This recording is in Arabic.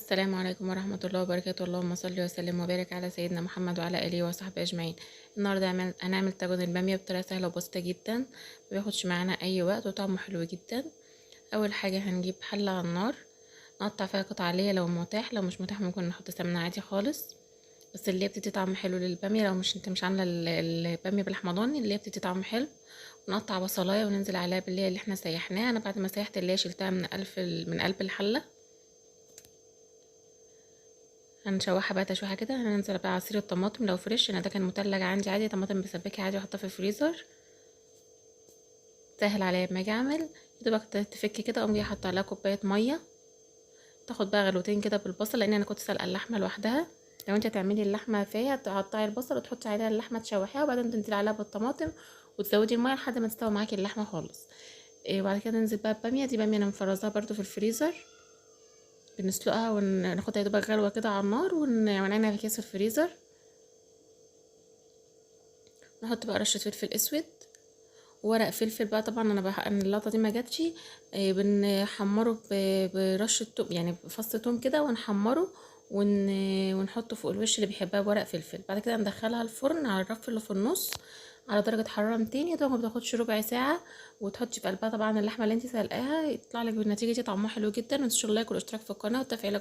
السلام عليكم ورحمة الله وبركاته. اللهم صل وسلم وبارك على سيدنا محمد وعلى آله وصحبه أجمعين. النهاردة هنعمل طاجن البامية بطريقة سهلة وبسيطة جدا، مبياخدش معانا أي وقت وطعمه حلو جدا. أول حاجة هنجيب حلة على النار، نقطع فيها قطع عالية لو متاح، لو مش متاح ممكن نحط سمنة عادي خالص، بس اللي هي بتدي طعم حلو للبامية. لو انت مش عاملة البامية باللحمة ضاني، اللي هي بتدي طعم حلو. ونقطع بصلاية وننزل عليها اللي احنا سيحناها. انا بعد ما سيحت اللي هي شلتها من قلب الحلة، هنشوحها بقى تشويحه كده. هننزل بقى عصير الطماطم لو فريش، انا ده كان متلج عندي عادي، طماطم بسبكها عادي واحطها في الفريزر. سهل عليا لما اجي اعمل، يدوبك تفك كده، اقوم جايه حاطه عليها كوبايه ميه، تاخد بقى غلوتين كده بالبصل، لان انا كنت سلقه اللحمه لوحدها. لو انت هتعملي اللحمه فيها تقطعي البصل وتحطي عليها اللحمه تشوحيها، وبعدين تنزلي عليها بالطماطم وتزودي الميه لحد ما تستوي معاكي اللحمه خالص. وبعد كده ننزل بقى بباميه. دي باميه انا مفرزاها برده في الفريزر، بنسلقها وناخدها يا دوبك غلوه كده على النار ونعينها في كيس الفريزر. نحط بقى رشه فلفل اسود وورق فلفل بقى. طبعا أنا اللقطه دي ما جاتش. بنحمره برشه توم، يعني بفص توم كده ونحمره ونحطه فوق الوش اللي بيحبها بورق فلفل. بعد كده ندخلها الفرن على الرف اللي في النص على درجه حراره 200. ده ما بتاخدش ربع ساعه، وتحطي في قلبها طبعا اللحمه اللي انت سلقاها، يطلع لك بالنتيجه دي طعمها حلو جدا. وان شاء الله ياكل اشتراك في القناه وتفعيل